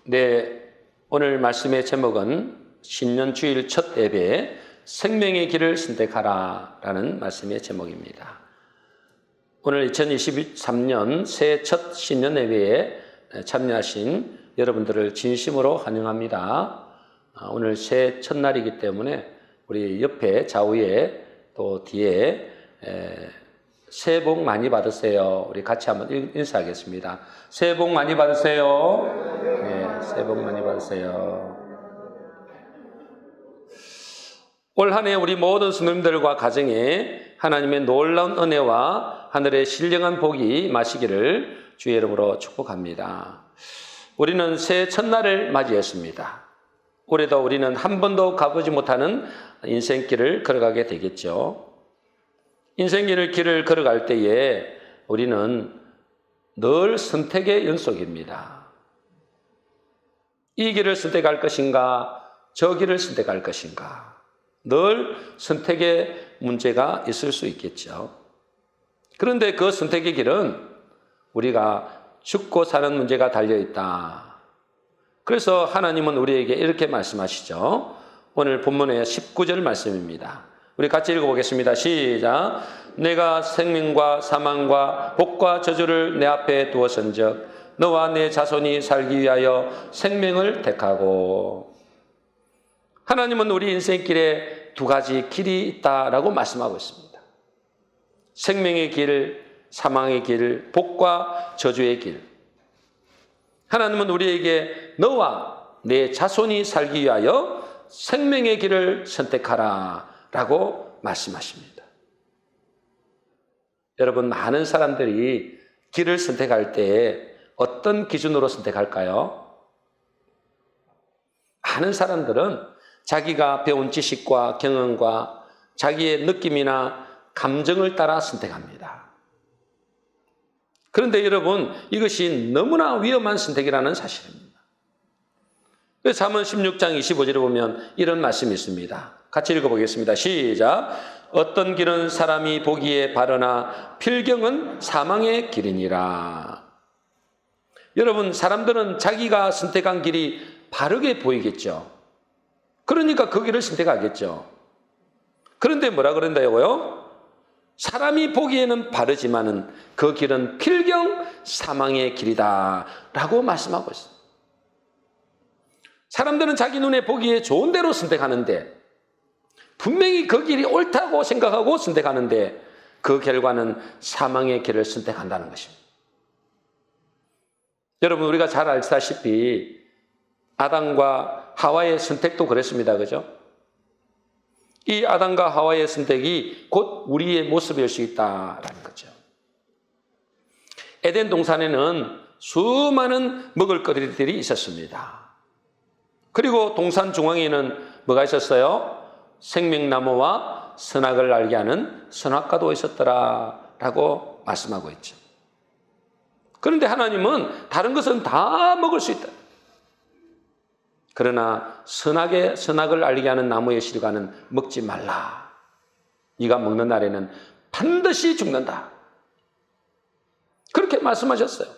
네, 오늘 말씀의 제목은 신년 주일 첫 예배 생명의 길을 선택하라 라는 말씀의 제목입니다. 오늘 2023년 새해 첫 신년 예배에 참여하신 여러분들을 진심으로 환영합니다. 오늘 새해 첫날이기 때문에 우리 옆에 좌우에 또 뒤에 새해 복 많이 받으세요. 우리 같이 한번 인사하겠습니다. 새해 복 많이 받으세요. 네, 새해 복 많이 받으세요. 올 한 해 우리 모든 성도님들과 가정에 하나님의 놀라운 은혜와 하늘의 신령한 복이 마시기를 주의 이름으로 축복합니다. 우리는 새해 첫날을 맞이했습니다. 올해도 우리는 한 번도 가보지 못하는 인생길을 걸어가게 되겠죠. 인생길을 걸어갈 때에 우리는 늘 선택의 연속입니다. 이 길을 선택할 것인가, 저 길을 선택할 것인가. 늘 선택의 문제가 있을 수 있겠죠. 그런데 그 선택의 길은 우리가 죽고 사는 문제가 달려있다. 그래서 하나님은 우리에게 이렇게 말씀하시죠. 오늘 본문의 19절 말씀입니다. 우리 같이 읽어보겠습니다. 시작. 내가 생명과 사망과 복과 저주를 내 앞에 두었은즉 너와 내 자손이 살기 위하여 생명을 택하고. 하나님은 우리 인생길에 두 가지 길이 있다라고 말씀하고 있습니다. 생명의 길, 사망의 길, 복과 저주의 길. 하나님은 우리에게 너와 내 자손이 살기 위하여 생명의 길을 선택하라 라고 말씀하십니다. 여러분, 많은 사람들이 길을 선택할 때 어떤 기준으로 선택할까요? 많은 사람들은 자기가 배운 지식과 경험과 자기의 느낌이나 감정을 따라 선택합니다. 그런데 여러분, 이것이 너무나 위험한 선택이라는 사실입니다. 잠언 16장 25절에 보면 이런 말씀이 있습니다. 같이 읽어보겠습니다. 시작. 어떤 길은 사람이 보기에 바르나 필경은 사망의 길이니라. 여러분, 사람들은 자기가 선택한 길이 바르게 보이겠죠. 그러니까 그 길을 선택하겠죠. 그런데 뭐라 그런다고요? 사람이 보기에는 바르지만은 그 길은 필경 사망의 길이다 라고 말씀하고 있습니다. 사람들은 자기 눈에 보기에 좋은 대로 선택하는데 분명히 그 길이 옳다고 생각하고 선택하는데 그 결과는 사망의 길을 선택한다는 것입니다. 여러분, 우리가 잘 알다시피 아담과 하와의 선택도 그랬습니다. 그죠? 이 아담과 하와의 선택이 곧 우리의 모습일 수 있다라는 거죠. 에덴 동산에는 수많은 먹을거리들이 있었습니다. 그리고 동산 중앙에는 뭐가 있었어요? 생명나무와 선악을 알게 하는 선악과도 있었더라라고 말씀하고 있죠. 그런데 하나님은 다른 것은 다 먹을 수 있다. 그러나 선악을 알게 하는 나무의 실과는 먹지 말라. 네가 먹는 날에는 반드시 죽는다. 그렇게 말씀하셨어요.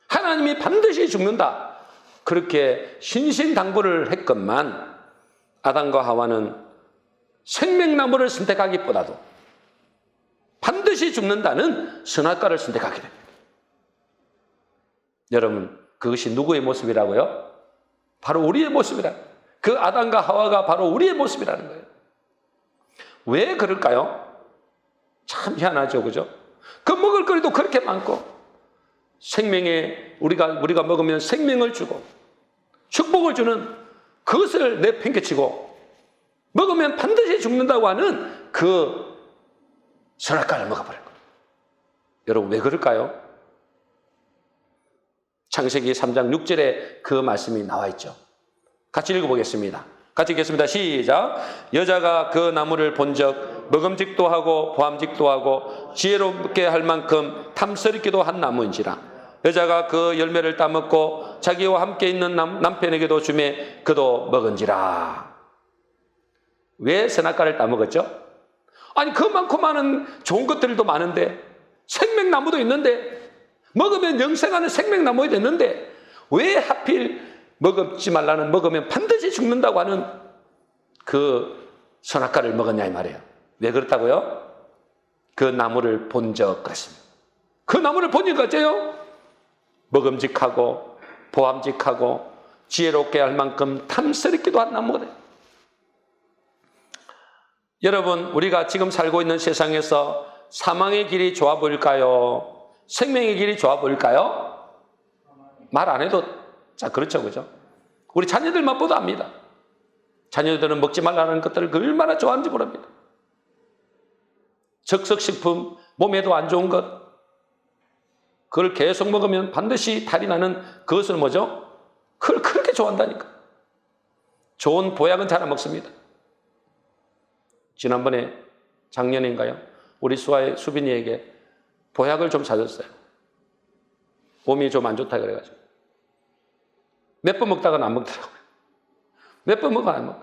하나님이 반드시 죽는다. 그렇게 신신당부를 했건만 아담과 하와는 생명나무를 선택하기보다도 반드시 죽는다는 선악과를 선택하게 됩니다. 여러분, 그것이 누구의 모습이라고요? 바로 우리의 모습이라. 그 아담과 하와가 바로 우리의 모습이라는 거예요. 왜 그럴까요? 참 희한하죠, 그죠? 그 먹을 거리도 그렇게 많고 생명에 우리가 먹으면 생명을 주고 축복을 주는 그것을 내팽개치고 먹으면 반드시 죽는다고 하는 그 선악과를 먹어버릴 거예요. 여러분, 왜 그럴까요? 창세기 3장 6절에 그 말씀이 나와 있죠. 같이 읽어보겠습니다. 같이 읽겠습니다. 시작. 여자가 그 나무를 본즉 먹음직도 하고 보암직도 하고 지혜롭게 할 만큼 탐스럽기도 한 나무인지라. 여자가 그 열매를 따먹고 자기와 함께 있는 남편에게도 주매 그도 먹은지라. 왜 선악과를 따먹었죠? 아니, 그 많고 많은 좋은 것들도 많은데 생명나무도 있는데 먹으면 영생하는 생명나무가 됐는데 왜 하필 먹지 말라는 먹으면 반드시 죽는다고 하는 그 선악과를 먹었냐 이 말이에요. 왜 그렇다고요? 그 나무를 본 적 같습니다. 그 나무를 보니까 어째요? 먹음직하고 보암직하고 지혜롭게 할 만큼 탐스럽기도 한 나무거든요. 여러분, 우리가 지금 살고 있는 세상에서 사망의 길이 좋아 보일까요? 생명의 길이 좋아 보일까요? 말 안 해도 자 그렇죠, 그죠? 우리 자녀들만 봐도 압니다. 자녀들은 먹지 말라는 것들을 얼마나 좋아하는지 모릅니다. 적석식품, 몸에도 안 좋은 것, 그걸 계속 먹으면 반드시 탈이 나는 그것을 뭐죠? 그걸 그렇게 좋아한다니까. 좋은 보약은 잘 안 먹습니다. 지난번에 작년인가요? 우리 수빈이에게 보약을 좀 사줬어요. 몸이 좀 안 좋다 그래가지고. 몇 번 먹다가는 안 먹더라고요. 몇 번 먹어 안 먹어.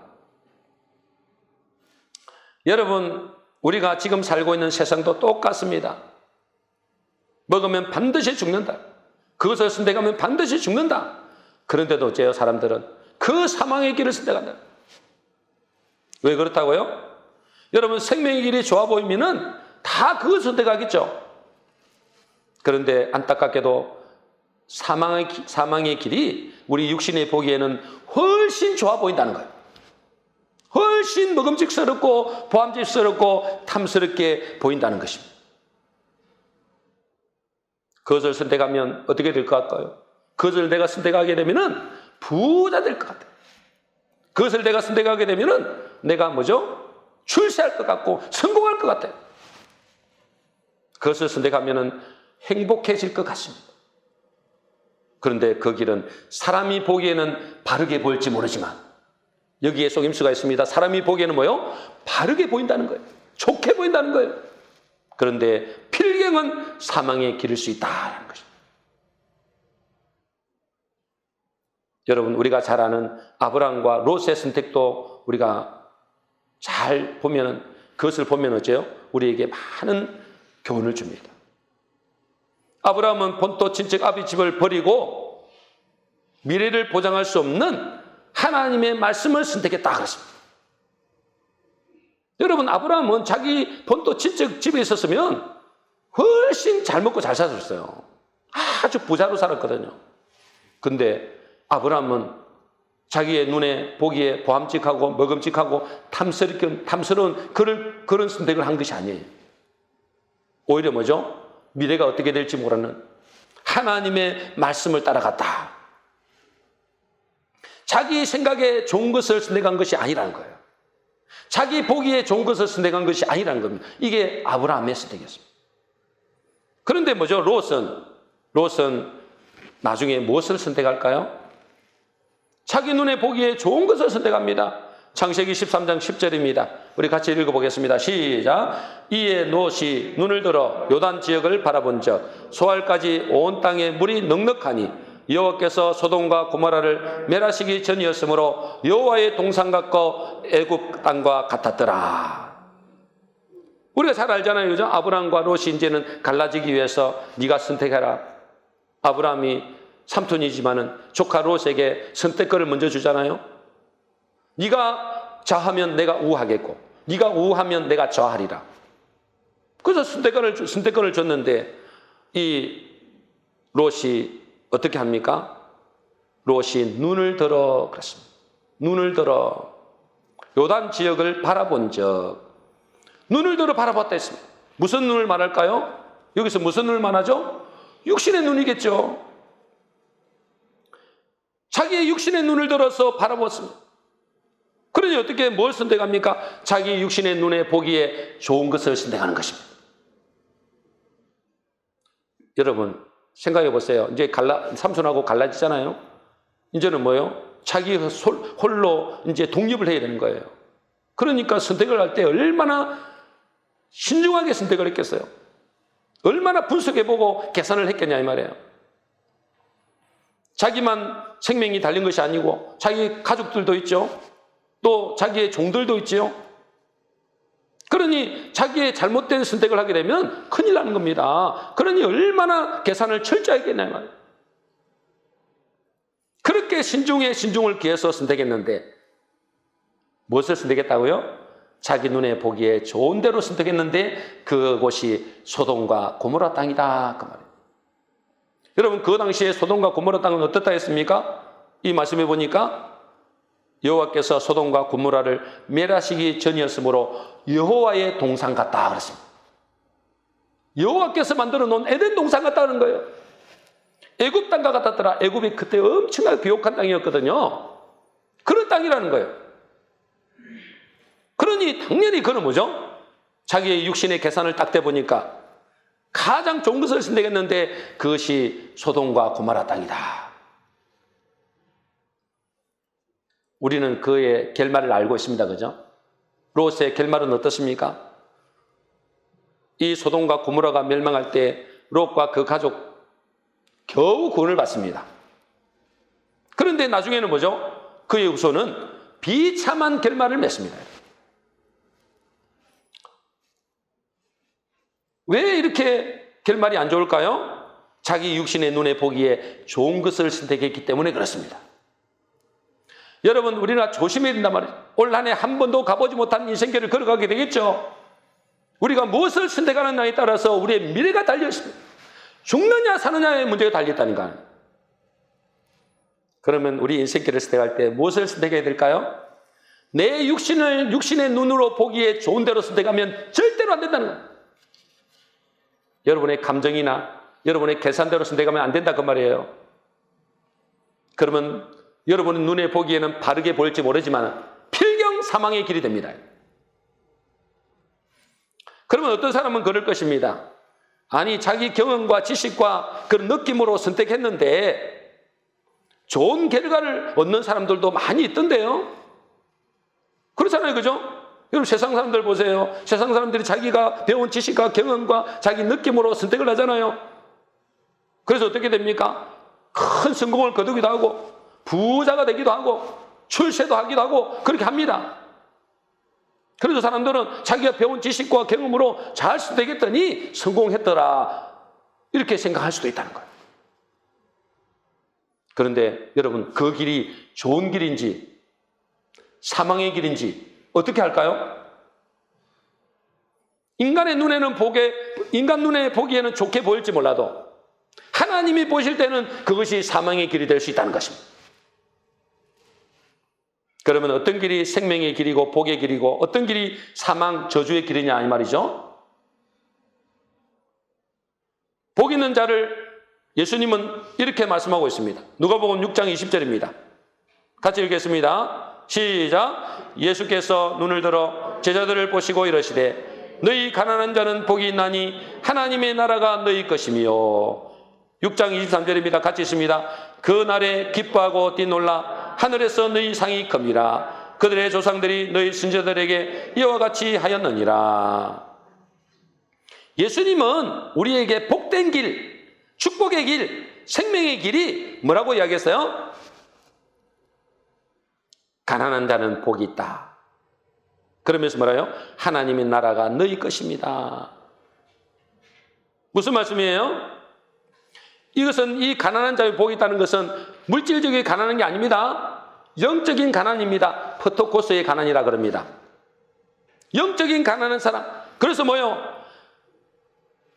여러분, 우리가 지금 살고 있는 세상도 똑같습니다. 먹으면 반드시 죽는다. 그것을 선택하면 반드시 죽는다. 그런데도 어째요? 사람들은 그 사망의 길을 선택한다. 왜 그렇다고요? 여러분, 생명의 길이 좋아 보이면은 다 그걸 선택하겠죠. 그런데 안타깝게도 사망의 길이 우리 육신에 보기에는 훨씬 좋아 보인다는 거예요. 훨씬 먹음직스럽고 보암직스럽고 탐스럽게 보인다는 것입니다. 그것을 선택하면 어떻게 될 것 같아요? 그것을 내가 선택하게 되면은 부자 될 것 같아요. 그것을 내가 선택하게 되면은 내가 뭐죠? 출세할 것 같고 성공할 것 같아요. 그것을 선택하면은 행복해질 것 같습니다. 그런데 그 길은 사람이 보기에는 바르게 보일지 모르지만 여기에 속임수가 있습니다. 사람이 보기에는 뭐요? 바르게 보인다는 거예요. 좋게 보인다는 거예요. 그런데 필경은 사망의 길일 수 있다는 것입니다. 여러분, 우리가 잘 아는 아브라함과 롯의 선택도 우리가 잘 보면, 그것을 보면 어째요? 우리에게 많은 교훈을 줍니다. 아브라함은 본토 친척 아비 집을 버리고 미래를 보장할 수 없는 하나님의 말씀을 선택했다 그랬습니다. 여러분, 아브라함은 자기 본토 친척 집에 있었으면 훨씬 잘 먹고 잘 살았어요. 아주 부자로 살았거든요. 근데 아브라함은 자기의 눈에 보기에 보암직하고 먹음직하고 탐스러운 그런 선택을 한 것이 아니에요. 오히려 뭐죠? 미래가 어떻게 될지 모르는 하나님의 말씀을 따라갔다. 자기 생각에 좋은 것을 선택한 것이 아니라는 거예요. 자기 보기에 좋은 것을 선택한 것이 아니라는 겁니다. 이게 아브라함의 선택이었습니다. 그런데 뭐죠? 롯은 나중에 무엇을 선택할까요? 자기 눈에 보기에 좋은 것을 선택합니다. 창세기 13장 10절입니다. 우리 같이 읽어보겠습니다. 시작. 이에 롯이 눈을 들어 요단 지역을 바라본즉 소알까지 온 땅에 물이 넉넉하니 여호와께서 소돔과 고모라를 멸하시기 전이었으므로 여호와의 동산 같고 애굽 땅과 같았더라. 우리가 잘 알잖아요, 그죠? 아브라함과 롯이 이제는 갈라지기 위해서 네가 선택해라. 아브라함이 삼촌이지만은 조카 롯에게 선택권을 먼저 주잖아요. 네가 좌하면 내가 우하겠고, 네가 우하면 내가 좌하리라. 그래서 선택권을 줬는데 이 롯이 어떻게 합니까? 롯이 눈을 들어 그랬습니다. 눈을 들어 요단 지역을 바라본즉, 눈을 들어 바라봤다 했습니다. 무슨 눈을 말할까요? 여기서 무슨 눈을 말하죠? 육신의 눈이겠죠. 자기의 육신의 눈을 들어서 바라봤습니다. 그러니 어떻게 뭘 선택합니까? 자기 육신의 눈에 보기에 좋은 것을 선택하는 것입니다. 여러분, 생각해 보세요. 이제 삼손하고 갈라지잖아요. 이제는 뭐예요? 자기 홀로 이제 독립을 해야 되는 거예요. 그러니까 선택을 할 때 얼마나 신중하게 선택을 했겠어요? 얼마나 분석해보고 계산을 했겠냐 이 말이에요. 자기만 생명이 달린 것이 아니고 자기 가족들도 있죠. 또 자기의 종들도 있지요. 그러니 자기의 잘못된 선택을 하게 되면 큰일 나는 겁니다. 그러니 얼마나 계산을 철저하게 했냐 이 말이에요. 그렇게 신중에 신중을 기해서 선택했는데 무엇을 선택했다고요? 자기 눈에 보기에 좋은 대로 선택했는데 그곳이 소돔과 고모라 땅이다 그 말이에요. 여러분 그 당시에 소돔과 고모라 땅은 어떻다 했습니까? 이 말씀해 보니까 여호와께서 소돔과 고모라를 멸하시기 전이었으므로 여호와의 동산 같다 그랬습니다. 여호와께서 만들어 놓은 에덴 동산 같다는 거예요. 애굽 땅과 같았더라. 애굽이 그때 엄청나게 비옥한 땅이었거든요. 그런 땅이라는 거예요. 그러니 당연히 그는 뭐죠? 자기의 육신의 계산을 딱 대보니까 가장 좋은 것을 선택했는데 그것이 소돔과 고모라 땅이다. 우리는 그의 결말을 알고 있습니다. 그죠? 롯의 결말은 어떻습니까? 이 소돔과 고모라가 멸망할 때 롯과 그 가족 겨우 구원을 받습니다. 그런데 나중에는 뭐죠? 그의 후손은 비참한 결말을 맺습니다. 왜 이렇게 결말이 안 좋을까요? 자기 육신의 눈에 보기에 좋은 것을 선택했기 때문에 그렇습니다. 여러분 우리나 조심해야 된단 말이에요. 올 한 해 한 번도 가보지 못한 인생길을 걸어가게 되겠죠. 우리가 무엇을 선택하느냐에 따라서 우리의 미래가 달려있습니다. 죽느냐 사느냐의 문제가 달려있다니까요. 그러면 우리 인생길을 선택할 때 무엇을 선택해야 될까요? 내 육신의 눈으로 보기에 좋은 대로 선택하면 절대로 안 된다는 거예요. 여러분의 감정이나 여러분의 계산대로 선택하면 안 된다 그 말이에요. 그러면 여러분의 눈에 보기에는 바르게 보일지 모르지만 필경 사망의 길이 됩니다. 그러면 어떤 사람은 그럴 것입니다. 아니 자기 경험과 지식과 그런 느낌으로 선택했는데 좋은 결과를 얻는 사람들도 많이 있던데요. 그렇잖아요. 그죠? 여러분 세상 사람들 보세요. 세상 사람들이 자기가 배운 지식과 경험과 자기 느낌으로 선택을 하잖아요. 그래서 어떻게 됩니까? 큰 성공을 거두기도 하고 부자가 되기도 하고 출세도 하기도 하고 그렇게 합니다. 그래서 사람들은 자기가 배운 지식과 경험으로 잘 선택했더니 성공했더라 이렇게 생각할 수도 있다는 거예요. 그런데 여러분 그 길이 좋은 길인지 사망의 길인지 어떻게 할까요? 인간 눈에 보기에는 좋게 보일지 몰라도 하나님이 보실 때는 그것이 사망의 길이 될 수 있다는 것입니다. 그러면 어떤 길이 생명의 길이고 복의 길이고 어떤 길이 사망 저주의 길이냐 이 말이죠. 복 있는 자를 예수님은 이렇게 말씀하고 있습니다. 누가복음 6장 20절입니다. 같이 읽겠습니다. 시작. 예수께서 눈을 들어 제자들을 보시고 이러시되 너희 가난한 자는 복이 있나니 하나님의 나라가 너희 것이며 6장 23절입니다. 같이 있습니다. 그 날에 기뻐하고 뛰놀라 하늘에서 너희 상이 큽니다. 그들의 조상들이 너희 선조들에게 이와 같이 하였느니라. 예수님은 우리에게 복된 길, 축복의 길, 생명의 길이 뭐라고 이야기했어요? 가난한 자는 복이 있다. 그러면서 뭐라요? 하나님의 나라가 너희 것입니다. 무슨 말씀이에요? 이것은 이 가난한 자의 복이 있다는 것은 물질적인 가난한 게 아닙니다. 영적인 가난입니다. 포토코스의 가난이라 그럽니다. 영적인 가난한 사람. 그래서 뭐요?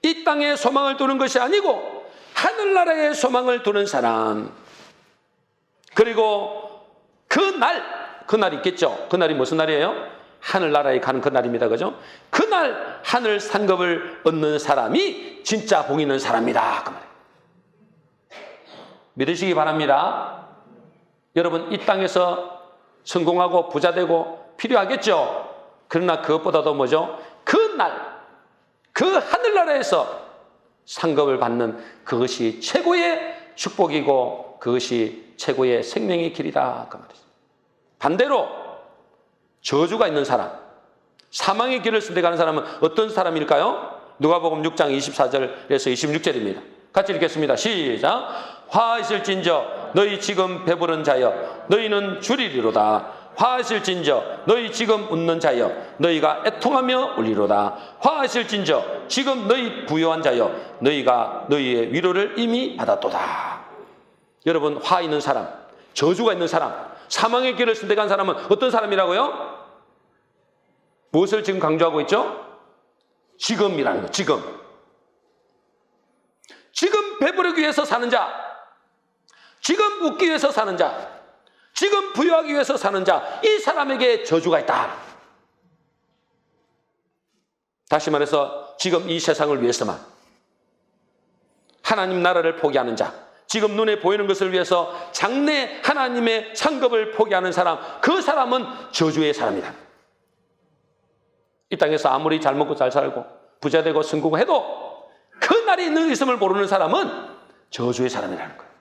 이 땅에 소망을 두는 것이 아니고 하늘나라에 소망을 두는 사람. 그리고 그날이 있겠죠. 그날이 무슨 날이에요? 하늘나라에 가는 그 날입니다. 그죠? 그날 하늘 상급을 얻는 사람이 진짜 복 있는 사람이다. 그 말이에요. 믿으시기 바랍니다. 여러분 이 땅에서 성공하고 부자되고 필요하겠죠. 그러나 그것보다도 뭐죠? 그날 그 하늘나라에서 상급을 받는 그것이 최고의 축복이고 그것이 최고의 생명의 길이다. 그 말이죠. 반대로 저주가 있는 사람, 사망의 길을 선택하는 사람은 어떤 사람일까요? 누가복음 6장 24절에서 26절입니다. 같이 읽겠습니다. 시작. 화하실진저 너희 지금 배부른 자여 너희는 줄이리로다. 화하실진저 너희 지금 웃는 자여 너희가 애통하며 울리로다. 화하실진저 지금 너희 부요한 자여 너희가 너희의 위로를 이미 받았도다. 여러분 화 있는 사람, 저주가 있는 사람, 사망의 길을 선택한 사람은 어떤 사람이라고요? 무엇을 지금 강조하고 있죠? 지금이라는 거, 지금. 지금 배부르기 위해서 사는 자, 지금 웃기 위해서 사는 자, 지금 부유하기 위해서 사는 자, 이 사람에게 저주가 있다. 다시 말해서 지금 이 세상을 위해서만 하나님 나라를 포기하는 자, 지금 눈에 보이는 것을 위해서 장래 하나님의 상급을 포기하는 사람, 그 사람은 저주의 사람이다. 이 땅에서 아무리 잘 먹고 잘 살고 부자 되고 성공해도 그 날이 있음을 모르는 사람은 저주의 사람이라는 거예요.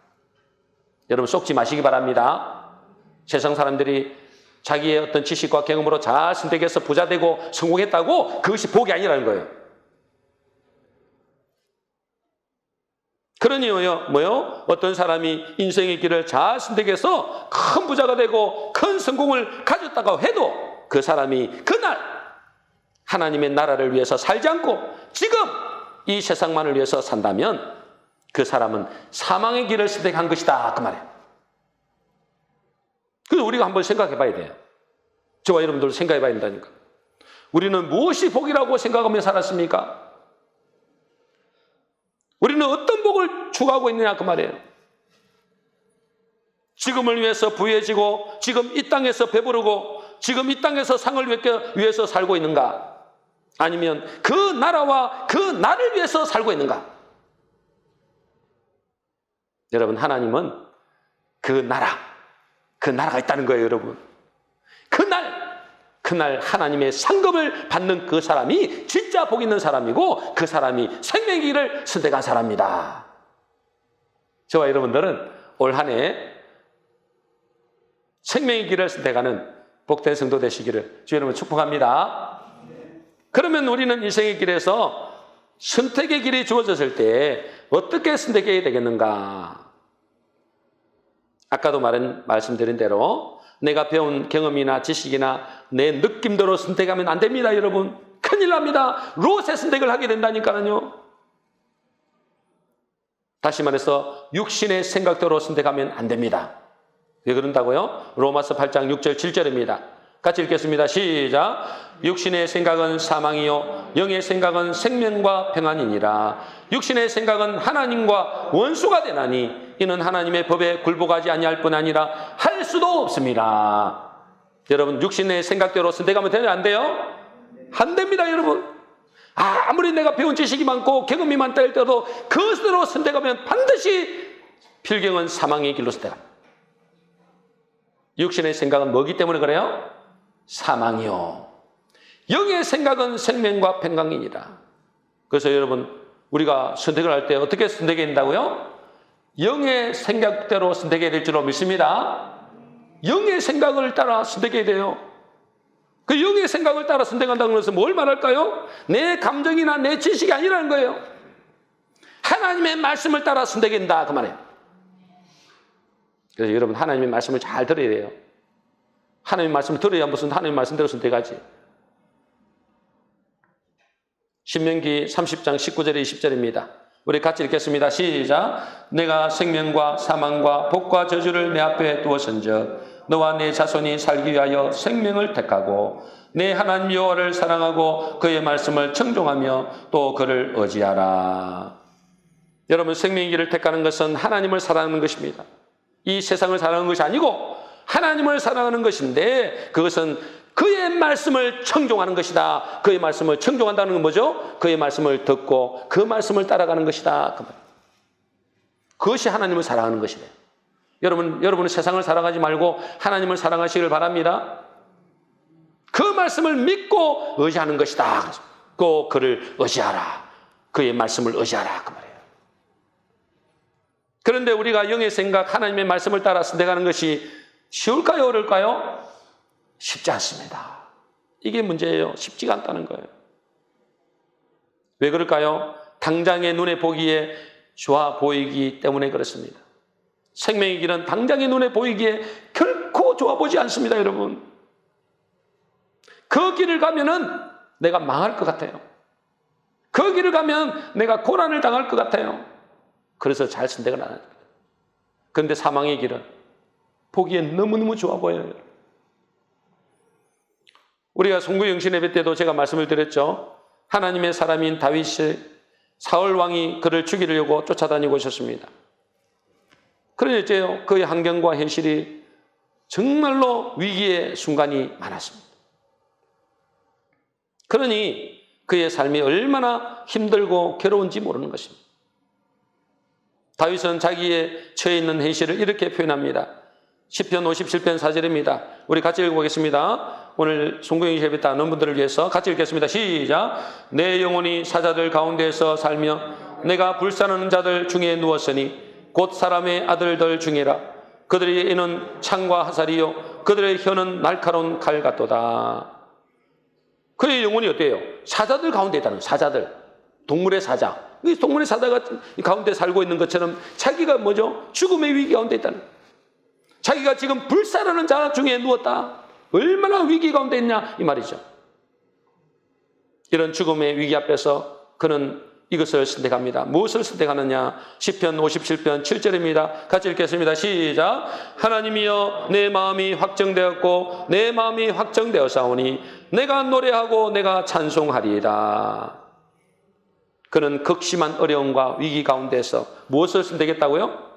여러분 속지 마시기 바랍니다. 세상 사람들이 자기의 어떤 지식과 경험으로 잘 선택해서 부자 되고 성공했다고 그것이 복이 아니라는 거예요. 그러니 뭐요? 어떤 사람이 인생의 길을 잘 선택해서 큰 부자가 되고 큰 성공을 가졌다고 해도 그 사람이 그날 하나님의 나라를 위해서 살지 않고 지금 이 세상만을 위해서 산다면 그 사람은 사망의 길을 선택한 것이다. 그 말이에요. 그래서 우리가 한번 생각해 봐야 돼요. 저와 여러분들도 생각해 봐야 된다니까. 우리는 무엇이 복이라고 생각하며 살았습니까? 우리는 어떤 복을 추구하고 있느냐 그 말이에요. 지금을 위해서 부유해지고 지금 이 땅에서 배부르고 지금 이 땅에서 상을 위해서 살고 있는가? 아니면 그 나라와 그 나를 위해서 살고 있는가? 여러분, 하나님은 그 나라가 있다는 거예요, 여러분. 그날 하나님의 상급을 받는 그 사람이 진짜 복 있는 사람이고 그 사람이 생명의 길을 선택한 사람입니다. 저와 여러분들은 올 한 해 생명의 길을 선택하는 복된 성도 되시기를 주 여러분 축복합니다. 그러면 우리는 인생의 길에서 선택의 길이 주어졌을 때 어떻게 선택해야 되겠는가? 아까도 말씀드린 대로 내가 배운 경험이나 지식이나 내 느낌대로 선택하면 안 됩니다, 여러분. 큰일 납니다. 롯의 선택을 하게 된다니까요. 다시 말해서 육신의 생각대로 선택하면 안 됩니다. 왜 그런다고요? 로마서 8장 6절 7절입니다. 같이 읽겠습니다. 시작. 육신의 생각은 사망이요 영의 생각은 생명과 평안이니라. 육신의 생각은 하나님과 원수가 되나니 이는 하나님의 법에 굴복하지 아니할 뿐 아니라 할 수도 없습니다. 여러분 육신의 생각대로 선택하면 되냐 안 돼요? 안 됩니다, 여러분. 아무리 내가 배운 지식이 많고 경험이 많다 할때도 그것대로 선택하면 반드시 필경은 사망의 길로 선택합니다. 육신의 생각은 뭐기 때문에 그래요? 사망이요. 영의 생각은 생명과 평강이니라. 그래서 여러분 우리가 선택을 할 때 어떻게 선택해야 된다고요? 영의 생각대로 선택해야 될 줄로 믿습니다. 영의 생각을 따라 선택해야 돼요. 그 영의 생각을 따라 선택한다는 것은 뭘 말할까요? 내 감정이나 내 지식이 아니라는 거예요. 하나님의 말씀을 따라 선택해야 된다 그 말이에요. 그래서 여러분 하나님의 말씀을 잘 들어야 돼요. 하나님의 말씀을 들어야 무슨 하나님의 말씀대로 선택하지. 신명기 30장 19절에 20절입니다. 우리 같이 읽겠습니다. 시작. 내가 생명과 사망과 복과 저주를 내 앞에 두었은즉 너와 내 자손이 살기 위하여 생명을 택하고 내 하나님 여호와를 사랑하고 그의 말씀을 청종하며 또 그를 의지하라. 여러분 생명의 길을 택하는 것은 하나님을 사랑하는 것입니다. 이 세상을 사랑하는 것이 아니고 하나님을 사랑하는 것인데 그것은 그의 말씀을 청종하는 것이다. 그의 말씀을 청종한다는 건 뭐죠? 그의 말씀을 듣고 그 말씀을 따라가는 것이다. 그것이 하나님을 사랑하는 것이래요. 여러분은 세상을 사랑하지 말고 하나님을 사랑하시길 바랍니다. 그 말씀을 믿고 의지하는 것이다. 꼭 그를 의지하라. 그의 말씀을 의지하라. 그 말이에요. 그런데 우리가 영의 생각, 하나님의 말씀을 따라 선택하는 것이 쉬울까요? 어려울까요? 쉽지 않습니다. 이게 문제예요. 쉽지가 않다는 거예요. 왜 그럴까요? 당장의 눈에 보기에 좋아 보이기 때문에 그렇습니다. 생명의 길은 당장의 눈에 보이기에 결코 좋아 보이지 않습니다, 여러분. 그 길을 가면은 내가 망할 것 같아요. 그 길을 가면 내가 고난을 당할 것 같아요. 그래서 잘 선택을 안 합니다. 그런데 사망의 길은 보기에 너무너무 좋아 보여요. 우리가 송구영신 예배 때도 제가 말씀을 드렸죠. 하나님의 사람인 다윗이 사울 왕이 그를 죽이려고 쫓아다니고 있었습니다. 그러니 어째요? 그의 환경과 현실이 정말로 위기의 순간이 많았습니다. 그러니 그의 삶이 얼마나 힘들고 괴로운지 모르는 것입니다. 다윗은 자기의 처해 있는 현실을 이렇게 표현합니다. 시편 57편 4절입니다. 우리 같이 읽어보겠습니다. 오늘 송구영신 예배 때 하는 분들을 위해서 같이 읽겠습니다. 시작. 내 영혼이 사자들 가운데에서 살며 내가 불사르는 자들 중에 누웠으니 곧 사람의 아들들 중이라. 그들의 이는 창과 화살이요 그들의 혀는 날카로운 칼 같도다. 그의 영혼이 어때요? 사자들 가운데 있다는 사자들. 동물의 사자. 이 동물의 사자가 가운데 살고 있는 것처럼 자기가 뭐죠? 죽음의 위기 가운데 있다는 거예요. 자기가 지금 불사르는 자 중에 누웠다. 얼마나 위기 가운데 있냐 이 말이죠. 이런 죽음의 위기 앞에서 그는 이것을 선택합니다. 무엇을 선택하느냐? 시편 57편 7절입니다. 같이 읽겠습니다. 시작. 하나님이여 내 마음이 확정되었고 내 마음이 확정되었사오니 내가 노래하고 내가 찬송하리이다. 그는 극심한 어려움과 위기 가운데서 무엇을 선택했다고요?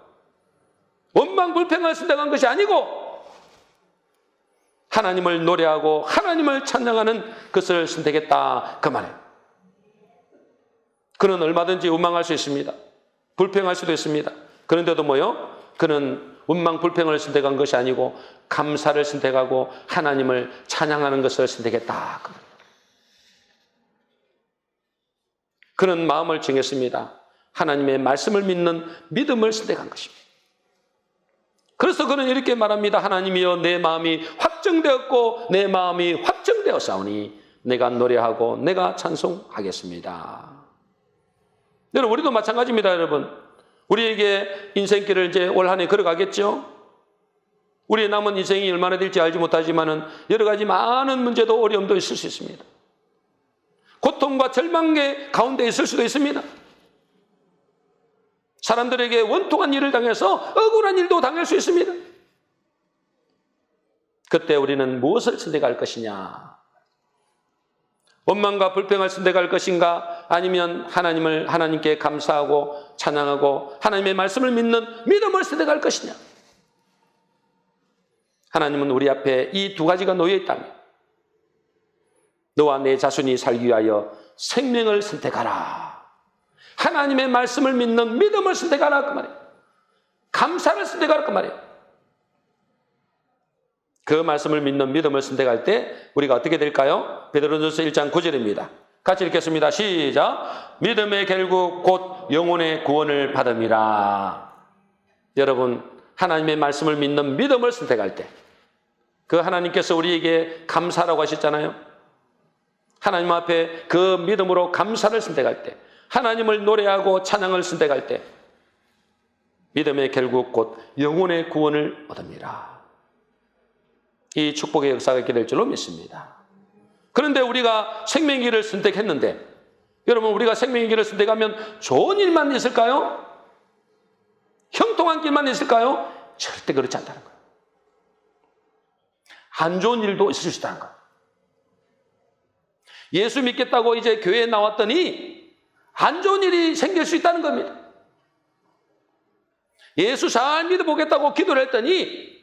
원망불평을 선택한 것이 아니고 하나님을 노래하고 하나님을 찬양하는 것을 선택했다 그 말이에요. 그는 얼마든지 원망할 수 있습니다. 불평할 수도 있습니다. 그런데도 뭐요? 그는 원망불평을 선택한 것이 아니고 감사를 선택하고 하나님을 찬양하는 것을 선택했다 그 말이에요. 그는 마음을 정했습니다. 하나님의 말씀을 믿는 믿음을 선택한 것입니다. 그래서 그는 이렇게 말합니다. 하나님이여 내 마음이 확정되었고 내 마음이 확정되었사오니 내가 노래하고 내가 찬송하겠습니다. 여러분 우리도 마찬가지입니다. 여러분 우리에게 인생길을 이제 올 한 해 걸어가겠죠. 우리의 남은 인생이 얼마나 될지 알지 못하지만 여러 가지 많은 문제도 어려움도 있을 수 있습니다. 고통과 절망의 가운데 있을 수도 있습니다. 사람들에게 원통한 일을 당해서 억울한 일도 당할 수 있습니다. 그때 우리는 무엇을 선택할 것이냐? 원망과 불평을 선택할 것인가? 아니면 하나님께 감사하고 찬양하고 하나님의 말씀을 믿는 믿음을 선택할 것이냐? 하나님은 우리 앞에 이 두 가지가 놓여 있다면 너와 내 자손이 살기 위하여 생명을 선택하라. 하나님의 말씀을 믿는 믿음을 선택하라 그 말이에요. 감사를 선택하라 그 말이에요. 그 말씀을 믿는 믿음을 선택할 때 우리가 어떻게 될까요? 베드로전서 1장 9절입니다. 같이 읽겠습니다. 시작. 믿음의 결국 곧 영혼의 구원을 받음이라. 여러분 하나님의 말씀을 믿는 믿음을 선택할 때 그 하나님께서 우리에게 감사라고 하셨잖아요. 하나님 앞에 그 믿음으로 감사를 선택할 때 하나님을 노래하고 찬양을 선택할 때 믿음의 결국 곧 영혼의 구원을 얻습니다. 이 축복의 역사가 있게 될 줄로 믿습니다. 그런데 우리가 생명의 길을 선택했는데 여러분 우리가 생명의 길을 선택하면 좋은 일만 있을까요? 형통한 길만 있을까요? 절대 그렇지 않다는 거예요. 안 좋은 일도 있을 수 있다는 거예요. 예수 믿겠다고 이제 교회에 나왔더니 안 좋은 일이 생길 수 있다는 겁니다. 예수 잘 믿어보겠다고 기도를 했더니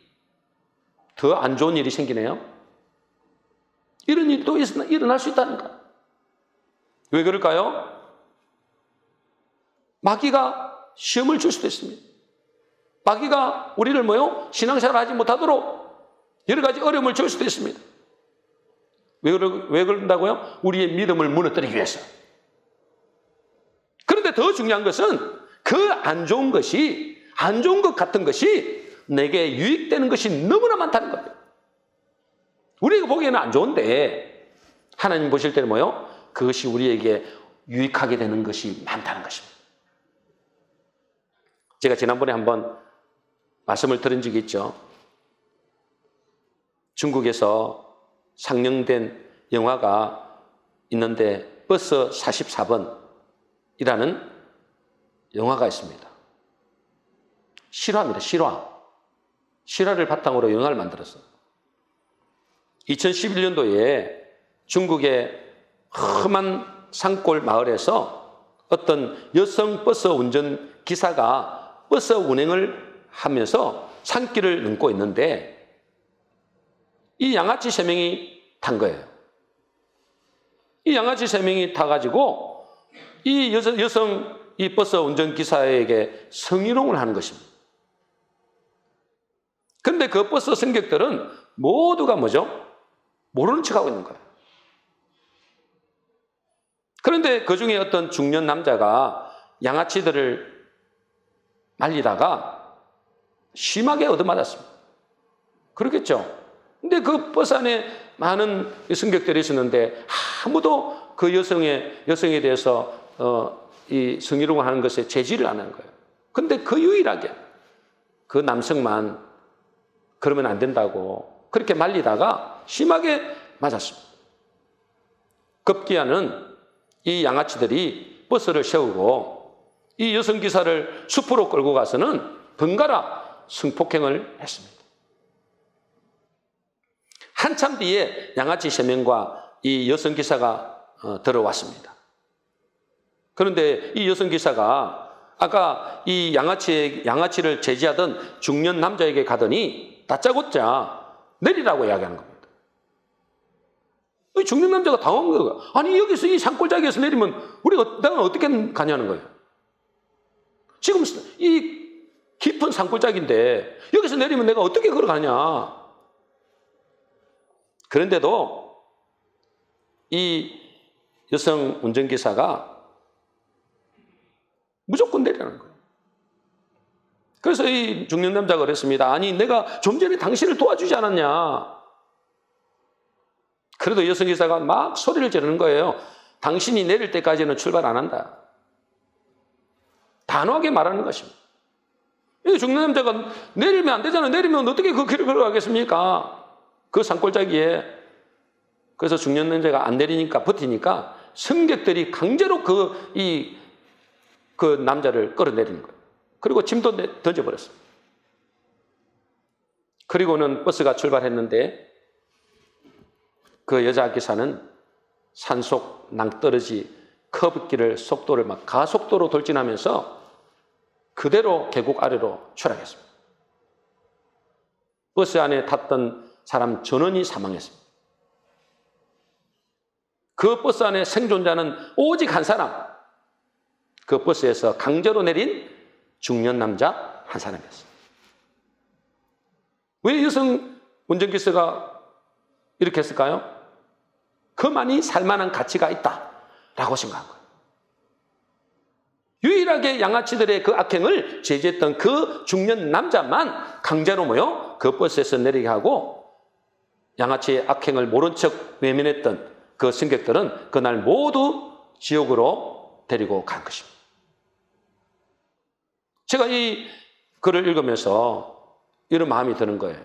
더 안 좋은 일이 생기네요. 이런 일도 일어날 수 있다는 거예요. 왜 그럴까요? 마귀가 시험을 줄 수도 있습니다. 마귀가 우리를 뭐요? 신앙생활 하지 못하도록 여러 가지 어려움을 줄 수도 있습니다. 왜 그런다고요? 우리의 믿음을 무너뜨리기 위해서. 그런데 더 중요한 것은 그 안 좋은 것이, 안 좋은 것 같은 것이 내게 유익되는 것이 너무나 많다는 겁니다. 우리가 보기에는 안 좋은데 하나님 보실 때는 뭐요? 그것이 우리에게 유익하게 되는 것이 많다는 것입니다. 제가 지난번에 한번 말씀을 드린 적이 있죠. 중국에서 상영된 영화가 있는데 버스 44번이라는 영화가 있습니다. 실화입니다. 실화. 실화를 바탕으로 영화를 만들었어요. 2011년도에 중국의 험한 산골 마을에서 어떤 여성 버스 운전 기사가 버스 운행을 하면서 산길을 넘고 있는데 이 양아치 3명이 탄 거예요. 이 양아치 3명이 타가지고 이 여성 이 버스 운전 기사에게 성희롱을 하는 것입니다. 그런데 그 버스 승객들은 모두가 뭐죠? 모르는 척하고 있는 거예요. 그런데 그 중에 어떤 중년 남자가 양아치들을 말리다가 심하게 얻어맞았습니다. 그렇겠죠? 근데 그 버스 안에 많은 승객들이 있었는데 아무도 그 여성에 대해서 이 성희롱을 하는 것에 제지를 안 하는 거예요. 근데 그 유일하게 그 남성만 그러면 안 된다고 그렇게 말리다가 심하게 맞았습니다. 급기야는 이 양아치들이 버스를 세우고 이 여성 기사를 숲으로 끌고 가서는 번갈아 성폭행을 했습니다. 한참 뒤에 양아치 3명과 이 여성 기사가 들어왔습니다. 그런데 이 여성 기사가 아까 이 양아치를 제지하던 중년 남자에게 가더니 다짜고짜 내리라고 이야기하는 겁니다. 이 중년 남자가 당한 거예요. 아니 여기서 이 산골짜기에서 내리면 내가 어떻게 가냐는 거예요. 지금 이 깊은 산골짜기인데 여기서 내리면 내가 어떻게 걸어가냐. 그런데도 이 여성 운전기사가 무조건 내리라는 거예요. 그래서 이 중년 남자가 그랬습니다. 아니 내가 좀 전에 당신을 도와주지 않았냐. 그래도 여성 기사가 막 소리를 지르는 거예요. 당신이 내릴 때까지는 출발 안 한다. 단호하게 말하는 것입니다. 이 중년 남자가 내리면 안 되잖아요. 내리면 어떻게 그 길을 걸어가겠습니까? 그 산골짜기에. 그래서 중년 남자가 안 내리니까 버티니까 승객들이 강제로 그 남자를 끌어내리는 거예요. 그리고 짐도 던져버렸어요. 그리고는 버스가 출발했는데 그 여자 기사는 산속 낭떠러지 커브길을 속도를 막 가속도로 돌진하면서 그대로 계곡 아래로 추락했습니다. 버스 안에 탔던 사람 전원이 사망했습니다. 그 버스 안에 생존자는 오직 한 사람, 그 버스에서 강제로 내린 중년 남자 한 사람이었습니다. 왜 여성 운전기사가 이렇게 했을까요? 그만이 살만한 가치가 있다라고 생각한 거예요. 유일하게 양아치들의 그 악행을 제지했던 그 중년 남자만 강제로 그 버스에서 내리게 하고 양아치의 악행을 모른 척 외면했던 그 승객들은 그날 모두 지옥으로 데리고 간 것입니다. 제가 이 글을 읽으면서 이런 마음이 드는 거예요.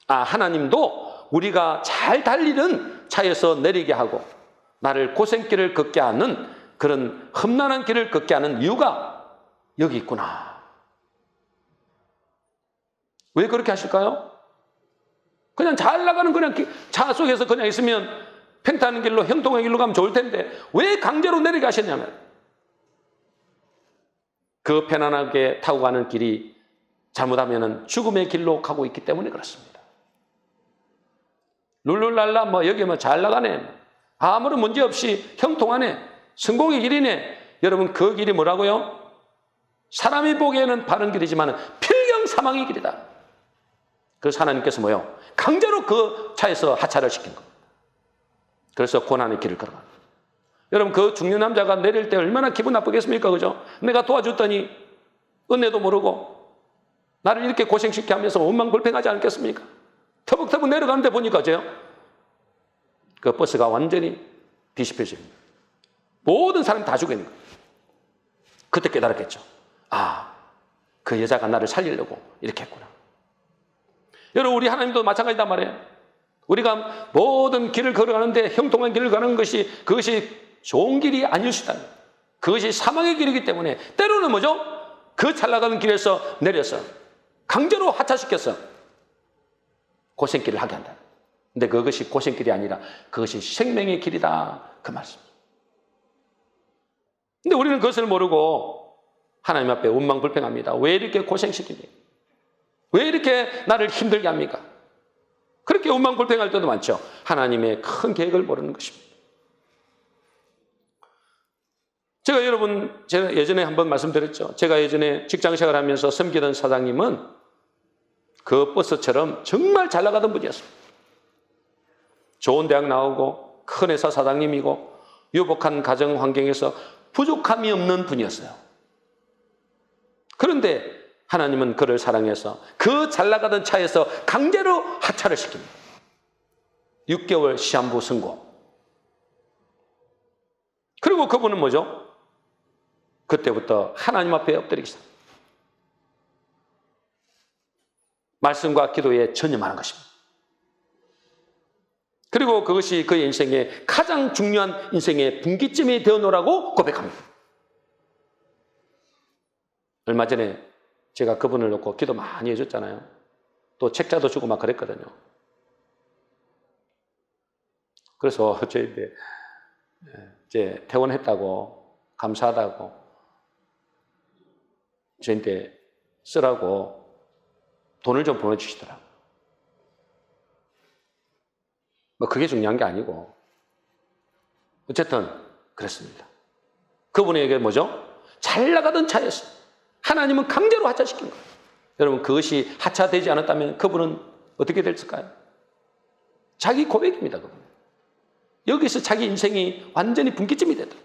하나님도 우리가 잘 달리는 차에서 내리게 하고 나를 고생길을 걷게 하는 그런 험난한 길을 걷게 하는 이유가 여기 있구나. 왜 그렇게 하실까요? 그냥 잘 나가는 그냥 차 속에서 그냥 있으면 평탄한 길로 형통한 길로 가면 좋을 텐데 왜 강제로 내리게 하셨냐면 그 편안하게 타고 가는 길이 잘못하면 죽음의 길로 가고 있기 때문에 그렇습니다. 룰룰랄라 여기 잘 나가네. 아무런 문제 없이 형통하네. 성공의 길이네. 여러분 그 길이 뭐라고요? 사람이 보기에는 바른 길이지만 필경 사망의 길이다. 그래서 하나님께서 강제로 그 차에서 하차를 시킨 겁니다. 그래서 고난의 길을 걸어갑니다. 여러분 그 중년 남자가 내릴 때 얼마나 기분 나쁘겠습니까? 그죠? 내가 도와줬더니 은혜도 모르고 나를 이렇게 고생시켜 하면서 원망불평하지 않겠습니까? 터벅터벅 내려가는데 보니까 어째요? 그 버스가 완전히 뒤집혀집니다. 모든 사람이 다 죽어 있는 거예요. 그때 깨달았겠죠. 그 여자가 나를 살리려고 이렇게 했구나. 여러분 우리 하나님도 마찬가지단 말이에요. 우리가 모든 길을 걸어가는데 형통한 길을 가는 그것이 좋은 길이 아닐 수 있다. 그것이 사망의 길이기 때문에 때로는 그 잘 나가는 길에서 내려서 강제로 하차시켰어. 고생길을 하게 한다. 근데 그것이 고생길이 아니라 그것이 생명의 길이다. 그 말씀. 근데 우리는 그것을 모르고 하나님 앞에 원망불평합니다. 왜 이렇게 고생시킵니까? 왜 이렇게 나를 힘들게 합니까? 그렇게 원망불평할 때도 많죠. 하나님의 큰 계획을 모르는 것입니다. 제가 예전에 한번 말씀드렸죠. 제가 예전에 직장생활을 하면서 섬기던 사장님은 그 버스처럼 정말 잘 나가던 분이었습니다. 좋은 대학 나오고 큰 회사 사장님이고 유복한 가정 환경에서 부족함이 없는 분이었어요. 그런데 하나님은 그를 사랑해서 그 잘 나가던 차에서 강제로 하차를 시킵니다. 6개월 시한부 선고. 그리고 그분은 뭐죠? 그때부터 하나님 앞에 엎드리기 시작합니다. 말씀과 기도에 전념하는 것입니다. 그리고 그것이 그의 인생의 가장 중요한 인생의 분기점이 되어놓으라고 고백합니다. 얼마 전에 제가 그분을 놓고 기도 많이 해줬잖아요. 또 책자도 주고 막 그랬거든요. 그래서 저희한테 이제 퇴원했다고 감사하다고 저한테 쓰라고 돈을 좀 보내주시더라고요. 뭐 그게 중요한 게 아니고 어쨌든 그랬습니다. 그분에게 뭐죠? 잘 나가던 차였어요. 하나님은 강제로 하차시킨 거예요. 여러분 그것이 하차되지 않았다면 그분은 어떻게 됐을까요? 자기 고백입니다. 그분. 여기서 자기 인생이 완전히 분기점이 됐다.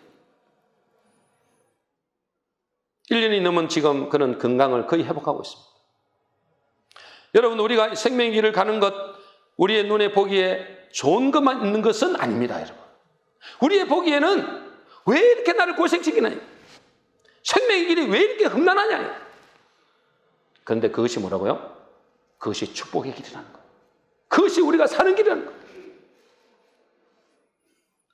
1년이 넘은 지금 그는 건강을 거의 회복하고 있습니다. 여러분 우리가 생명의 길을 가는 것 우리의 눈에 보기에 좋은 것만 있는 것은 아닙니다. 여러분 우리의 보기에는 왜 이렇게 나를 고생시키느냐, 생명의 길이 왜 이렇게 험난하냐. 그런데 그것이 뭐라고요? 그것이 축복의 길이라는 거예요. 그것이 우리가 사는 길이라는 거예요.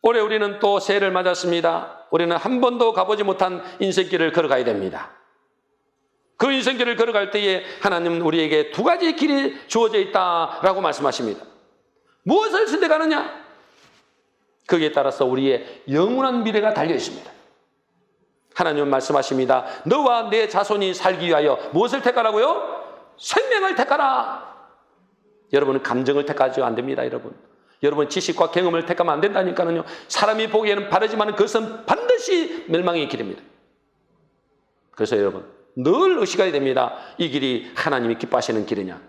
올해 우리는 또 새해를 맞았습니다. 우리는 한 번도 가보지 못한 인생길을 걸어가야 됩니다. 그 인생길을 걸어갈 때에 하나님은 우리에게 두 가지의 길이 주어져 있다라고 말씀하십니다. 무엇을 선택하느냐? 거기에 따라서 우리의 영원한 미래가 달려 있습니다. 하나님은 말씀하십니다. 너와 내 자손이 살기 위하여 무엇을 택하라고요? 생명을 택하라. 여러분은 감정을 택하지 안 됩니다. 여러분 지식과 경험을 택하면 안 된다니까요. 사람이 보기에는 바르지만 그것은 반드시 멸망의 길입니다. 그래서 여러분 늘 의식해야 됩니다. 이 길이 하나님이 기뻐하시는 길이냐,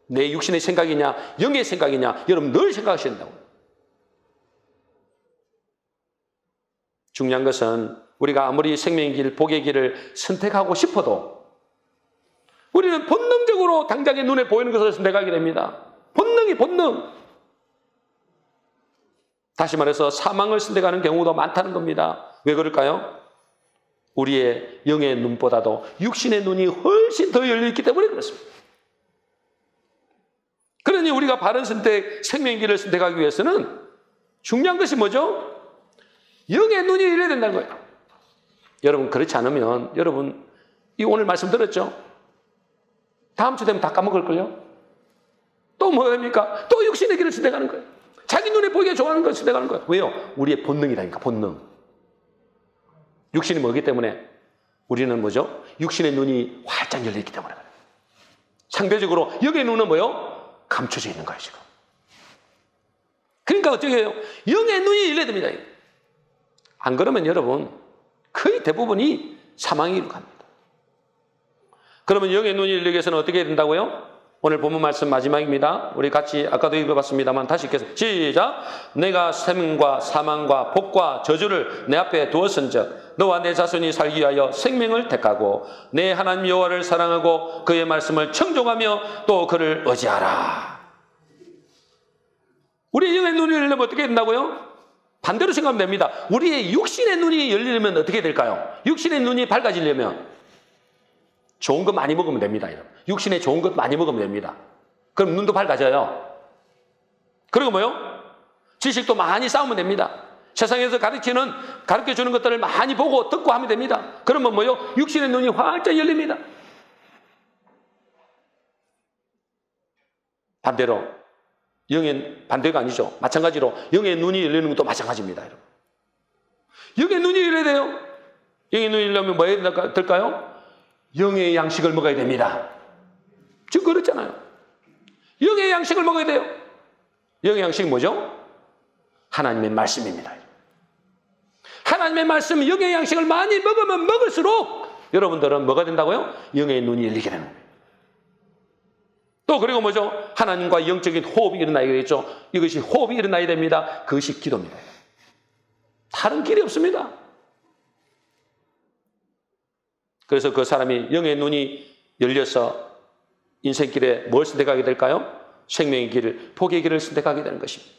내 육신의 생각이냐, 영의 생각이냐, 여러분 늘 생각하셔야 된다고. 중요한 것은 우리가 아무리 생명의 길, 복의 길을 선택하고 싶어도 우리는 본능적으로 당장의 눈에 보이는 것을 선택하게 됩니다. 본능. 다시 말해서 사망을 선택하는 경우도 많다는 겁니다. 왜 그럴까요? 우리의 영의 눈보다도 육신의 눈이 훨씬 더 열려있기 때문에 그렇습니다. 그러니 우리가 바른 선택, 생명의 길을 선택하기 위해서는 중요한 것이 뭐죠? 영의 눈이 열려야 된다는 거예요. 여러분 그렇지 않으면 여러분 이 오늘 말씀 들었죠? 다음 주 되면 다 까먹을걸요? 또 뭐 됩니까? 또 육신의 길을 선택하는 거예요. 자기 눈에 보기에 좋아하는 것을 선택하는 거예요. 왜요? 우리의 본능이라니까, 본능. 육신이 뭐기 때문에 우리는 뭐죠? 육신의 눈이 활짝 열려있기 때문에 그래요. 상대적으로 영의 눈은 뭐요? 감춰져 있는 거예요, 지금. 그러니까 어떻게 해요? 영의 눈이 열려야 됩니다. 안 그러면 여러분 거의 대부분이 사망의 길로 갑니다. 그러면 영의 눈이 열리기 위해서는 어떻게 해야 된다고요? 오늘 본문 말씀 마지막입니다. 우리 같이 아까도 읽어봤습니다만 다시 읽겠습니다. 시작. 내가 생과 사망과 복과 저주를 내 앞에 두었은즉 너와 내 자손이 살기 위하여 생명을 택하고 내 하나님 여호와를 사랑하고 그의 말씀을 청종하며 또 그를 의지하라. 우리의 영의 눈이 열리면 어떻게 된다고요? 반대로 생각하면 됩니다. 우리의 육신의 눈이 열리려면 어떻게 될까요? 육신의 눈이 밝아지려면 좋은 것 많이 먹으면 됩니다. 육신에 좋은 것 많이 먹으면 됩니다. 그럼 눈도 밝아져요. 그리고 뭐요? 지식도 많이 쌓으면 됩니다. 세상에서 가르쳐주는 것들을 많이 보고 듣고 하면 됩니다. 그러면 뭐요? 육신의 눈이 활짝 열립니다. 반대로 영의 반대가 아니죠. 마찬가지로 영의 눈이 열리는 것도 마찬가지입니다. 여러분. 영의 눈이 열려야 돼요. 영의 눈이 열려면 뭐 해야 될까요? 영의 양식을 먹어야 됩니다. 지금 그랬잖아요. 영의 양식을 먹어야 돼요. 영의 양식이 뭐죠? 하나님의 말씀입니다. 하나님의 말씀, 영의 양식을 많이 먹으면 먹을수록 여러분들은 뭐가 된다고요? 영의 눈이 열리게 되는 거예요. 또 그리고 뭐죠? 하나님과 영적인 호흡이 일어나야 되겠죠. 이것이 호흡이 일어나야 됩니다. 그것이 기도입니다. 다른 길이 없습니다. 그래서 그 사람이 영의 눈이 열려서 인생길에 뭘 선택하게 될까요? 생명의 길을, 복의 길을 선택하게 되는 것입니다.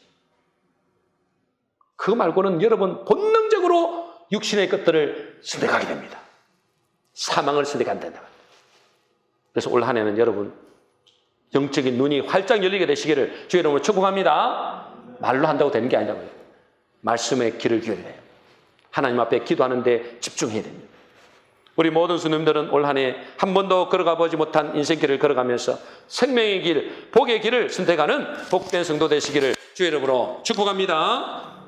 그거 말고는 여러분 본능적으로 육신의 것들을 선택하게 됩니다. 사망을 선택한다. 그래서 올 한 해는 여러분 영적인 눈이 활짝 열리게 되시기를 주의 이름으로 축복합니다. 말로 한다고 되는 게 아니라고요. 말씀의 길을 기울여야 돼요. 하나님 앞에 기도하는 데 집중해야 됩니다. 우리 모든 수님들은 올 한 해 한 번도 걸어가 보지 못한 인생길을 걸어가면서 생명의 길, 복의 길을 선택하는 복된 성도 되시기를 주의 이름으로 축복합니다.